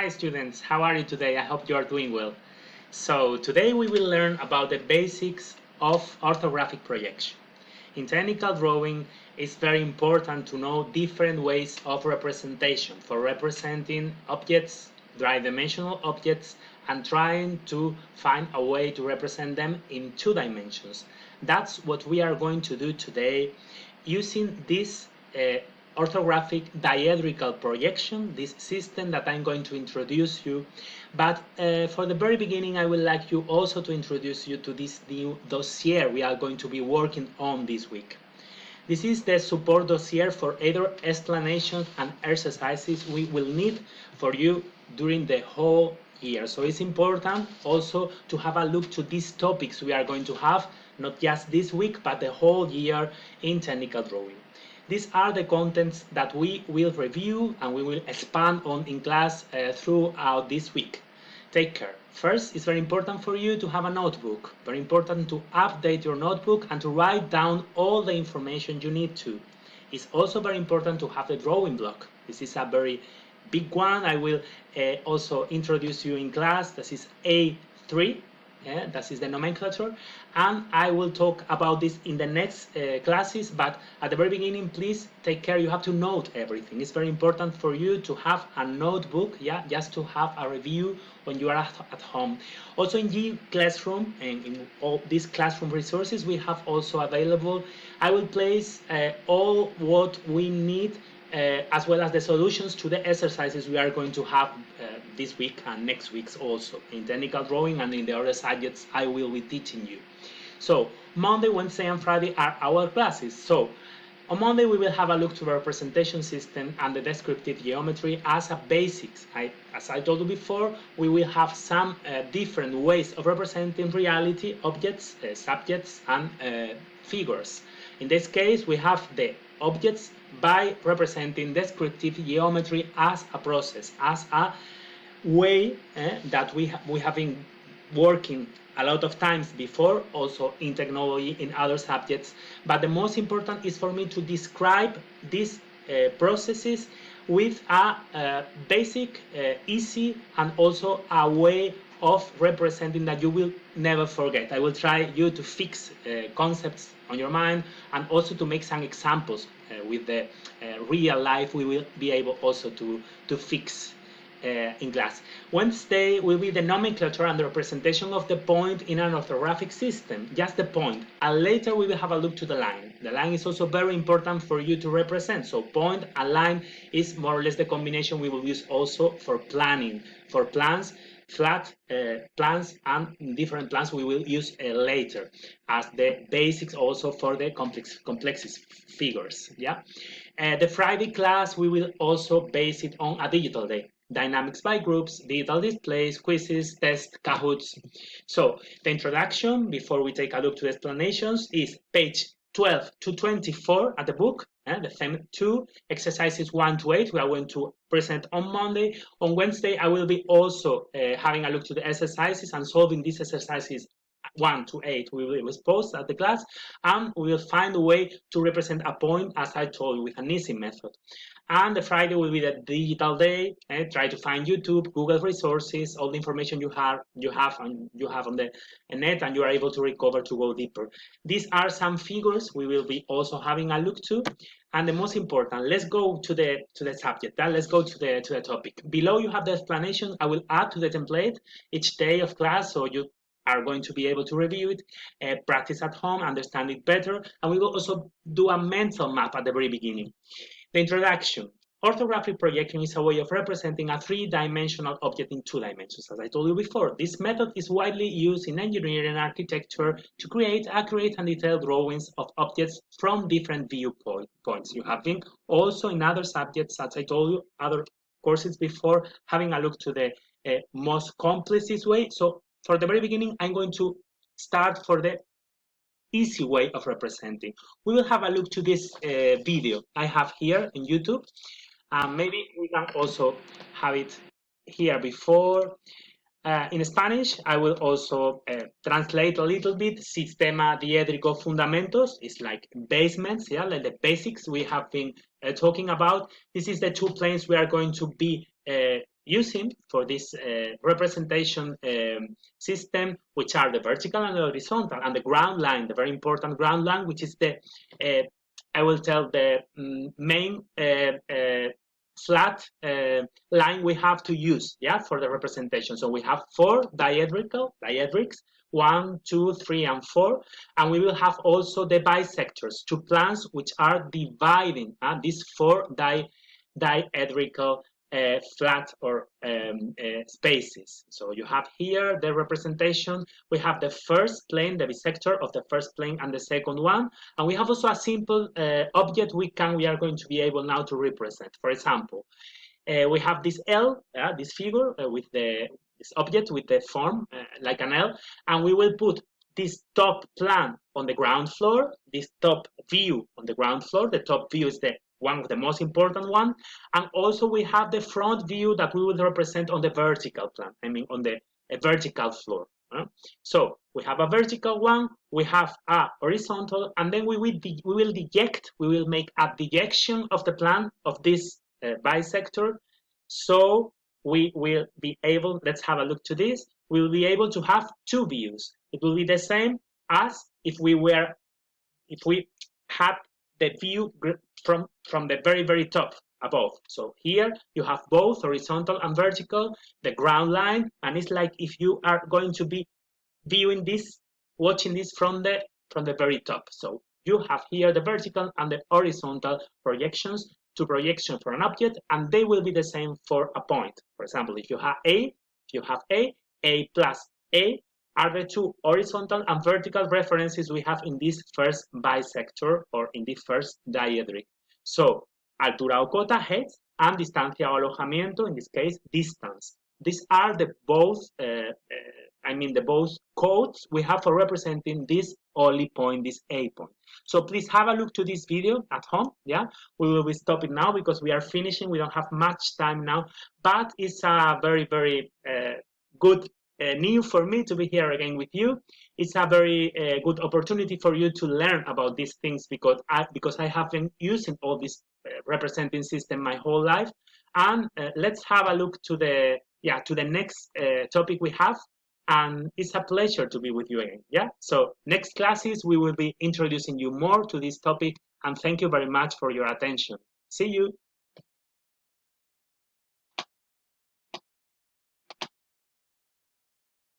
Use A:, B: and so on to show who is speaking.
A: Hi students, how are you today? I hope you are doing well. So today we will learn about the basics of orthographic projection. In technical drawing, it's very important to know different ways of representation for representing objects, dry-dimensional objects, and trying to find a way to represent them in 2 dimensions. That's what we are going to do today using this orthographic diédrical projection, this system that I'm going to introduce you. But for the very beginning, I would like you also to introduce you to this new dossier we are going to be working on this week. This is the support dossier for either explanations and exercises we will need for you during the whole year. So it's important also to have a look to these topics we are going to have, not just this week, but the whole year in technical drawing. These are the contents that we will review and we will expand on in class throughout this week. Take care. First, it's very important for you to have a notebook. Very important to update your notebook and to write down all the information you need to. It's also very important to have the drawing block. This is a very big one. I will also introduce you in class. This is A3. That is the nomenclature, and I will talk about this in the next classes, but at the very beginning, please take care. You have to note everything. It's very important for you to have a notebook, just to have a review when you are at home. Also in G Classroom and in all these classroom resources we have also available, I will place all what we need as well as the solutions to the exercises we are going to have this week and next week's also in technical drawing, and in the other subjects I will be teaching you. So Monday, Wednesday and Friday are our classes. So on Monday we will have a look to the representation system and the descriptive geometry as a basics. As I told you before, we will have some different ways of representing reality, objects, subjects and figures. In this case we have the objects by representing descriptive geometry as a process, as a way that we have been working a lot of times before, also in technology, in other subjects. But the most important is for me to describe these processes with a basic, easy, and also a way of representing that you will never forget. I will try you to fix concepts on your mind and also to make some examples with the real life we will be able also to fix in class. Wednesday will be the nomenclature and the representation of the point in an orthographic system, just the point. And later we will have a look to the line. The line is also very important for you to represent. So point and line is more or less the combination we will use also for planning, for plans, flat plans and different plans we will use later as the basics also for the complex figures. The Friday class we will also base it on a digital day. Dynamics by groups, digital displays, quizzes, tests, Kahoots. So the introduction before we take a look to the explanations is page 12 to 24 at the book. The same 2 exercises 1 to 8 we are going to present on Monday. On Wednesday I will be also having a look to the exercises and solving these exercises 1 to 8 we will expose at the class, and we will find a way to represent a point as I told you with an easy method. And the Friday will be the digital day. Try to find YouTube, Google resources, all the information you have on the net, and you are able to recover to go deeper. These are some figures we will be also having a look to. And the most important, let's go to the subject. Let's go to the topic. Below you have the explanation. I will add to the template each day of class, so you are going to be able to review it, practice at home, understand it better, and we will also do a mental map at the very beginning. The introduction. Orthographic projection is a way of representing a 3-dimensional object in 2 dimensions. As I told you before, this method is widely used in engineering and architecture to create accurate and detailed drawings of objects from different viewpoints. You have been also in other subjects, as I told you, other courses before, having a look to the most complex way. So for the very beginning, I'm going to start for the easy way of representing. We will have a look to this video I have here in YouTube. Maybe we can also have it here before. In Spanish, I will also translate a little bit. Sistema, diédrico, fundamentos. It's like basements, like the basics we have been talking about. This is the 2 planes we are going to be using for this representation system, which are the vertical and the horizontal, and the ground line, the very important ground line, which is the, I will tell, the main flat line we have to use, yeah, for the representation. So we have 4 diédrics, 1, 2, 3, and 4, and we will have also the bisectors, 2 plans which are dividing these 4 diédrical flat or spaces. So you have here the representation. We have the first plane, the bisector of the first plane, and the second one, and we have also a simple object we are going to be able now to represent. For example, we have this L, this figure with this object with the form like an L, and we will put this top plan on the ground floor, this top view on the ground floor. The top view is the one of the most important one, and also we have the front view that we will represent on the vertical plan, I mean on the vertical floor. So we have a vertical one, we have a horizontal, and then we will make a dejection of the plan of this bisector. So we will be able, let's have a look to this, we will be able to have 2 views. It will be the same as if we had the view from the very, very top above. So here you have both horizontal and vertical, the ground line, and it's like if you are going to be viewing this, watching this from the very top. So you have here the vertical and the horizontal projections, 2 projections for an object, and they will be the same for a point. For example, if you have A plus A are the 2 horizontal and vertical references we have in this first bisector or in this first diédric. So, altura o cota, height, and distancia o alojamiento, in this case, distance. These are the both, the both codes we have for representing this only point, this A point. So please have a look to this video at home, yeah? We will be stopping now because we are finishing. We don't have much time now, but it's a very, very good new for me to be here again with you. It's a very good opportunity for you to learn about these things because I have been using all this representing system my whole life. And let's have a look to the next topic we have. And it's a pleasure to be with you again. Yeah. So next classes we will be introducing you more to this topic. And thank you very much for your attention. See you.